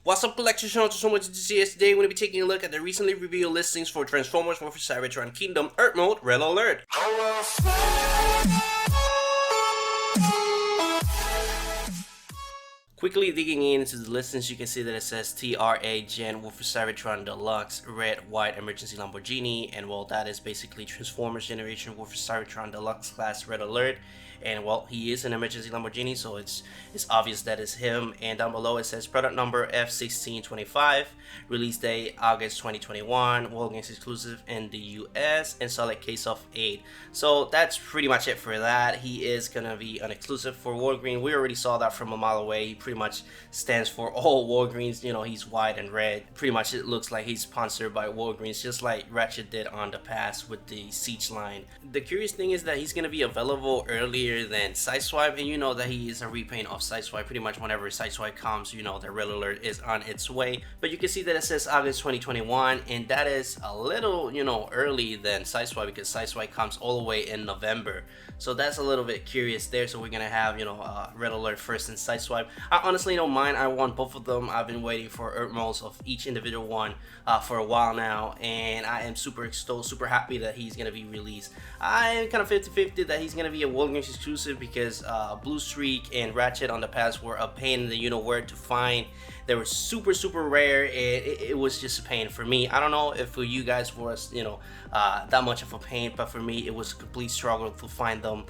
What's up, collectors? So much to see us today. We're going to be taking a look at the recently revealed listings for Transformers vs. Cybertron Kingdom Earth Mode Red Alert. Quickly digging into the listings, you can see that it says TRA Gen vs. Cybertron Deluxe Red White Emergency Lamborghini, and well, that is basically Transformers Generation vs. Cybertron Deluxe Class Red Alert. And well, he is an emergency Lamborghini, so it's obvious that is him. And down below it says product number F1625, release date August 2021, Walgreens exclusive in the US, and solid case of 8. So that's pretty much it for that. He is gonna be an exclusive for Walgreens. We already saw that from a mile away. He pretty much stands for all Walgreens. You know, he's white and red. Pretty much it looks like he's sponsored by Walgreens, just like Ratchet did on the past with the Siege line. The curious thing is that he's gonna be available earlier than Sideswipe, and you know that he is a repaint of Sideswipe. Pretty much whenever Sideswipe comes, you know the Red Alert is on its way. But you can see that it says August 2021, and that is a little, you know, early than Sideswipe, because Sideswipe comes all the way in November. So that's a little bit curious there. So we're gonna have, you know, Red Alert first and Sideswipe. I honestly don't mind. I want both of them. I've been waiting for Earth modes of each individual one for a while now, and I am super happy that he's gonna be released. I am kind of 50-50 that he's gonna be a Walgreens exclusive, because Blue Streak and Ratchet on the past were a pain in the you-know-where to find. They were super rare, and it was just a pain for me. I don't know if for you guys was, you know, that much of a pain, but for me it was a complete struggle to find them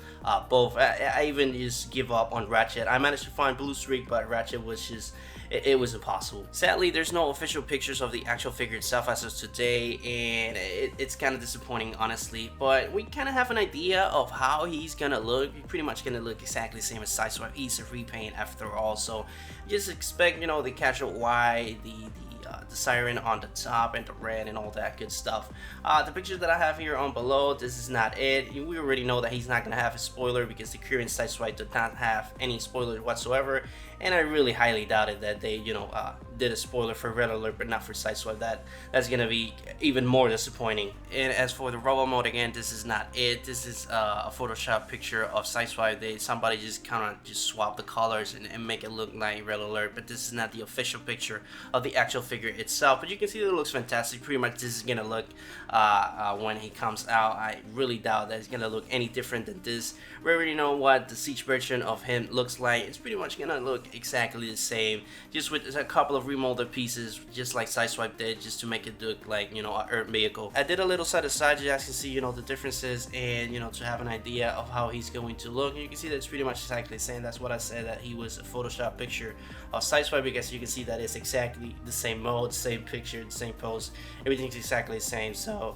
both. I even just give up on Ratchet. I managed to find Blue Streak, but Ratchet was just, it was impossible. Sadly, there's no official pictures of the actual figure itself as of today, and it's kind of disappointing, honestly. But we kind of have an idea of how he's gonna look. He's pretty much gonna look exactly the same as Sideswipe. He's a repaint after all, so just expect, you know, the casual Y, the siren on the top, and the red and all that good stuff. The picture that I have here on below, this is not it. We already know that he's not gonna have a spoiler, because the current Sideswipe did not have any spoilers whatsoever, and I really highly doubted that they, you know, did a spoiler for Red Alert but not for Sideswipe. That's gonna be even more disappointing. And as for the robot mode, again, this is not it. This is a Photoshop picture of Sideswipe. Somebody just kind of just swap the colors and make it look like Red Alert, but this is not the official picture of the actual figure itself. But you can see that it looks fantastic. Pretty much this is gonna look when he comes out. I really doubt that it's gonna look any different than this. We already know what the Siege version of him looks like. It's pretty much gonna look exactly the same, just with a couple of remolded pieces, just like Sideswipe did, just to make it look like, you know, an Earth vehicle. I did a little side to side, you guys can see, you know, the differences, and you know, to have an idea of how he's going to look. And you can see that it's pretty much exactly the same. That's what I said, that he was a Photoshop picture of Sideswipe, because you can see that it's exactly the same mode, same picture, the same pose, everything's exactly the same. So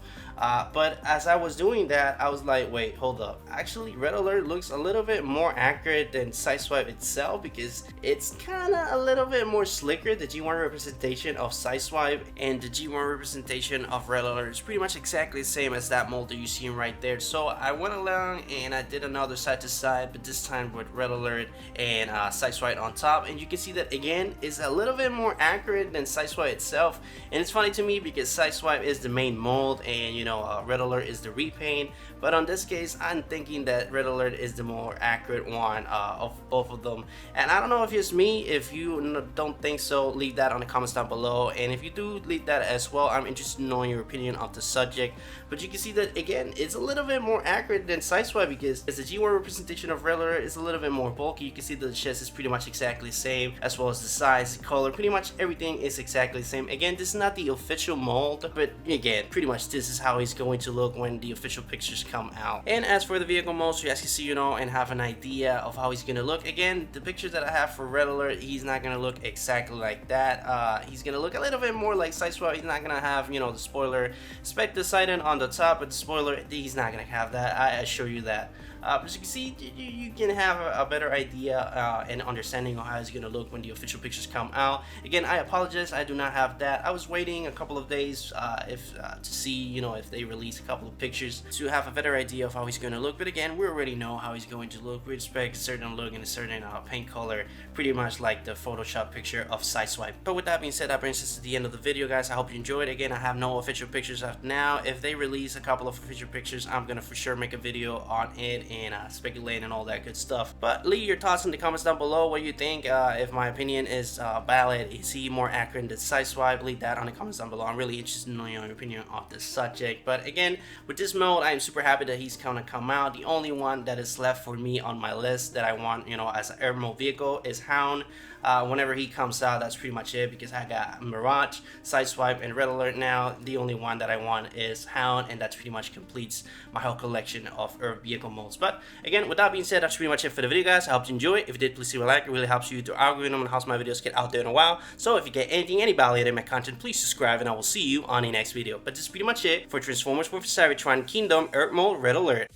but as I was doing that, I was like, wait, hold up, actually Red Alert looks a little bit more accurate than Sideswipe itself, because it's kind of a little bit more slicker. The G1 representation of Sideswipe and the G1 representation of Red Alert is pretty much exactly the same as that mold that you see right there. So I went along and I did another side to side, but this time with Red Alert and Sideswipe on top, and you can see that again is a little bit more accurate than Sideswipe itself. And it's funny to me, because Sideswipe is the main mold, and you know, Red Alert is the repaint. But on this case, I'm thinking that Red Alert is the more accurate one of both of them. And I don't know if it's me. If you don't think so, leave that on the comments down below. And if you do, leave that as well. I'm interested in knowing your opinion of the subject. But you can see that again, it's a little bit more accurate than Sideswipe, because the G1 representation of Red Alert is a little bit more bulky. You can see that the chest is pretty much exactly the same, as well as the size, the color, pretty much everything is exactly the same. Again, this is not the official mold, but again, pretty much this is how he's going to look when the official pictures come out. And as for the vehicle mode, so you guys can see, you know, and have an idea of how he's gonna look. Again, the picture that I have for Red Alert, he's not gonna look exactly like that. He's gonna look a little bit more like Sideswipe. He's not gonna have, you know, the spoiler spec decided on the top, but the spoiler, he's not gonna have that. I assure you that. But as you can see, you can have a better idea and understanding of how it's gonna look when the official pictures come out. Again, I apologize, I do not have that. I was waiting a couple of days to see, you know, if they release a couple of pictures to have a better idea of how he's gonna look. But again, we already know how he's going to look. We expect a certain look and a certain paint color, pretty much like the Photoshop picture of Sideswipe. But with that being said, that brings us to the end of the video, guys. I hope you enjoyed. Again, I have no official pictures up now. If they release a couple of official pictures, I'm gonna for sure make a video on it and speculate and all that good stuff. But leave your thoughts in the comments down below. What you think, if my opinion is valid, is he more accurate than Sideswipe? Leave that on the comments down below. I'm really interested in knowing your opinion on this subject. But again, with this mode, I'm super happy that he's gonna come out. The only one that is left for me on my list that I want, you know, as an air mode vehicle is Hound. Whenever he comes out, that's pretty much it, because I got Mirage, Sideswipe, and Red Alert now. The only one that I want is Hound, and that pretty much completes my whole collection of Earth vehicle modes. But again, with that being said, that's pretty much it for the video, guys. I hope you enjoy it. If you did, please leave a like. It really helps you to algorithm and helps my videos get out there in a while. So if you get any value in my content, please subscribe, and I will see you on the next video. But this is pretty much it for Transformers vs. Cybertron Kingdom Earth mode Red Alert.